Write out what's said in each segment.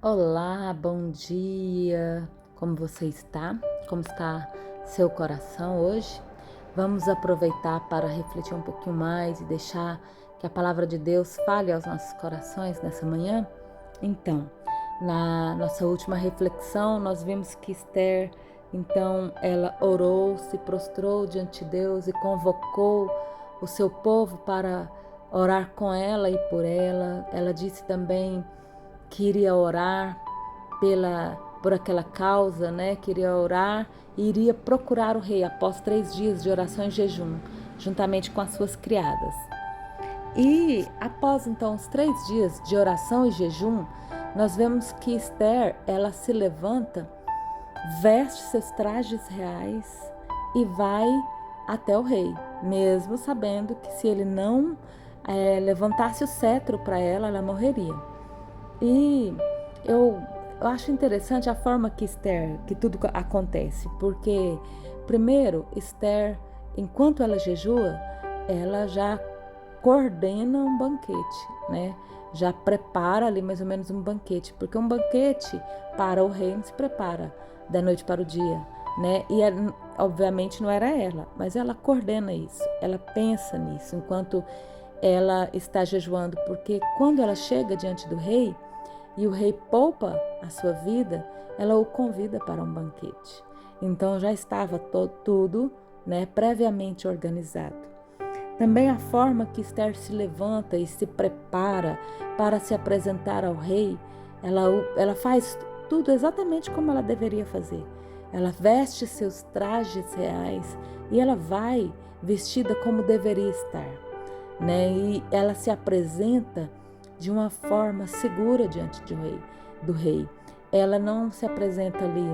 Olá, bom dia. Como você está? Como está seu coração hoje? Vamos aproveitar para refletir um pouquinho mais e deixar que a palavra de Deus fale aos nossos corações nessa manhã? Então, na nossa última reflexão, nós vimos que Esther, então, ela orou, se prostrou diante de Deus e convocou o seu povo para orar com ela e por ela. Ela disse também que iria orar por aquela causa, né? Queria orar e iria procurar o rei após 3 dias de oração e jejum, juntamente com as suas criadas. E após então os 3 dias de oração e jejum, nós vemos que Esther, ela se levanta, veste seus trajes reais e vai até o rei, mesmo sabendo que se ele não levantasse o cetro para ela, ela morreria. E eu acho interessante a forma que tudo acontece, porque primeiro Esther, enquanto ela jejua, ela já coordena um banquete, né? Já prepara ali mais ou menos um banquete, porque um banquete para o rei não se prepara da noite para o dia, né? E obviamente não era ela, mas ela coordena isso, ela pensa nisso enquanto ela está jejuando, porque quando ela chega diante do rei e o rei poupa a sua vida, ela o convida para um banquete. Então já estava tudo, né, previamente organizado. Também a forma que Esther se levanta e se prepara para se apresentar ao rei, ela faz tudo exatamente como ela deveria fazer. Ela veste seus trajes reais e ela vai vestida como deveria estar, né? E ela se apresenta de uma forma segura diante do rei. Ela não se apresenta ali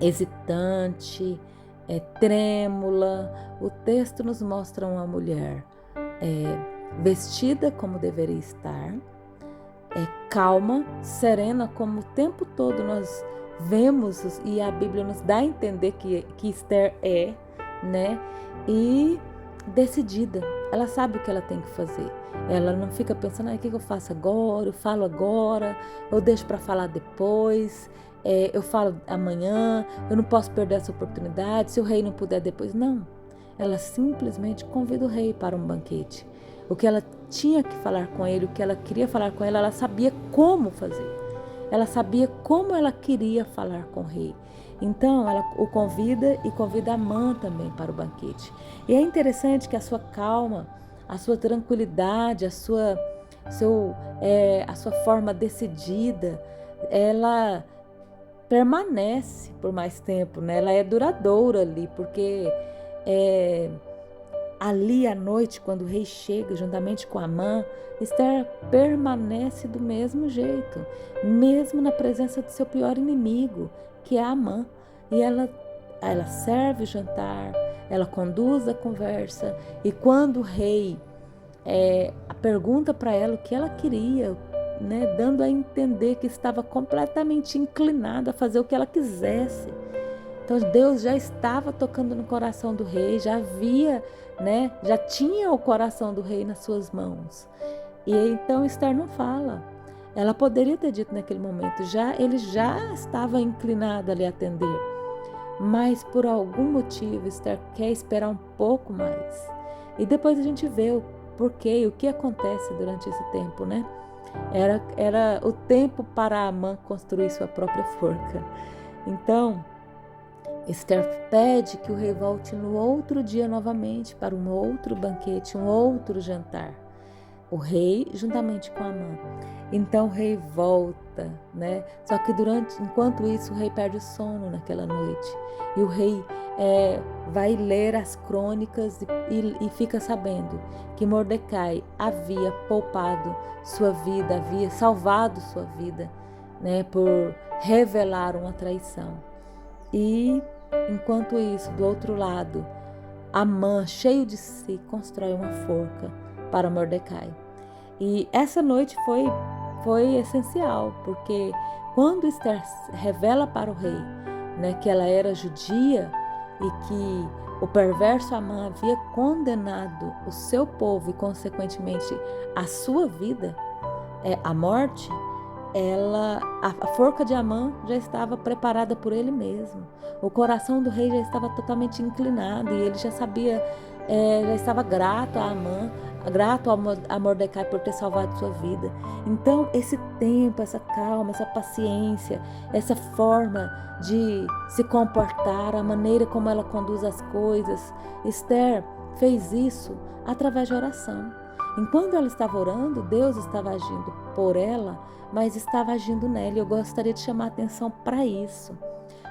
hesitante, trêmula. O texto nos mostra uma mulher vestida como deveria estar, calma, serena, como o tempo todo nós vemos e a Bíblia nos dá a entender que Esther é, né? E decidida. Ela sabe o que ela tem que fazer. Ela não fica pensando, o que eu faço agora? Eu falo agora, eu deixo para falar depois, eu falo amanhã, eu não posso perder essa oportunidade, se o rei não puder depois. Não. Ela simplesmente convida o rei para um banquete. O que ela tinha que falar com ele, o que ela queria falar com ele, ela sabia como fazer. Ela sabia como ela queria falar com o rei. Então ela o convida e convida Amã também para o banquete. E é interessante que a sua calma, a sua tranquilidade, a sua forma decidida, ela permanece por mais tempo, né? Ela é duradoura ali, porque ali à noite, quando o rei chega juntamente com Amã, Esther permanece do mesmo jeito, mesmo na presença do seu pior inimigo, que é Amã. E ela serve o jantar, ela conduz a conversa, e quando o rei pergunta para ela o que ela queria, né, dando a entender que estava completamente inclinada a fazer o que ela quisesse. Então Deus já estava tocando no coração do rei, já havia, né, já tinha o coração do rei nas suas mãos. E então Esther não fala. Ela poderia ter dito naquele momento, ele já estava inclinado ali a atender. Mas por algum motivo Esther quer esperar um pouco mais. E depois a gente vê o porquê e o que acontece durante esse tempo, né? Era o tempo para Amã construir sua própria forca. Então Esther pede que o rei volte no outro dia novamente para um outro banquete, um outro jantar. O rei juntamente com Amã. Então o rei volta, né? Só que enquanto isso, o rei perde o sono naquela noite. E o rei vai ler as crônicas e fica sabendo que Mordecai havia poupado sua vida, havia salvado sua vida, né? Por revelar uma traição. E enquanto isso, do outro lado, Amã, cheio de si, constrói uma forca para Mordecai. E essa noite foi essencial, porque quando Esther revela para o rei, né, que ela era judia e que o perverso Amã havia condenado o seu povo e, consequentemente, a sua vida à morte, a forca de Amã já estava preparada por ele mesmo. O coração do rei já estava totalmente inclinado e ele já sabia, já estava grato a Amã, grato a Mordecai por ter salvado sua vida. Então, esse tempo, essa calma, essa paciência, essa forma de se comportar, a maneira como ela conduz as coisas, Esther fez isso através de oração. Enquanto ela estava orando, Deus estava agindo por ela, mas estava agindo nela. E eu gostaria de chamar a atenção para isso.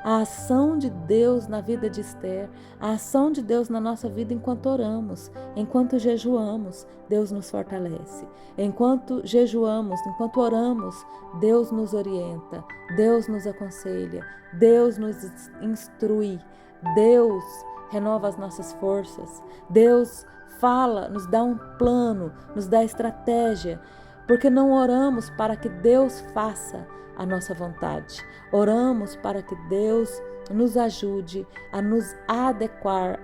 A ação de Deus na vida de Esther, a ação de Deus na nossa vida enquanto oramos, enquanto jejuamos, Deus nos fortalece. Enquanto jejuamos, enquanto oramos, Deus nos orienta, Deus nos aconselha, Deus nos instrui, Deus renova as nossas forças, Deus fala, nos dá um plano, nos dá estratégia, porque não oramos para que Deus faça a nossa vontade. Oramos para que Deus nos ajude a nos adequar,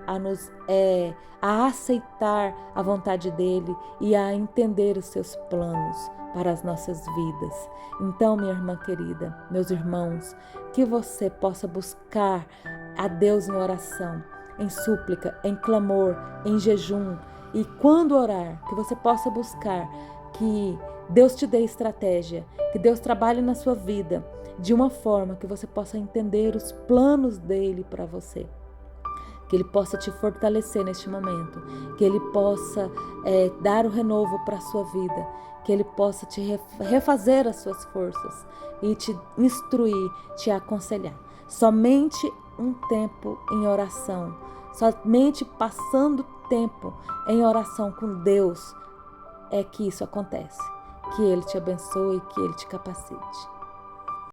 a aceitar a vontade dele e a entender os seus planos para as nossas vidas. Então, minha irmã querida, meus irmãos, que você possa buscar a Deus em oração, em súplica, em clamor, em jejum. E quando orar, que você possa buscar que Deus te dê estratégia, que Deus trabalhe na sua vida de uma forma que você possa entender os planos dele para você. Que ele possa te fortalecer neste momento, que ele possa dar o renovo para a sua vida, que ele possa te refazer as suas forças e te instruir, te aconselhar. Somente um tempo em oração, somente passando tempo em oração com Deus é que isso acontece. Que ele te abençoe, que ele te capacite.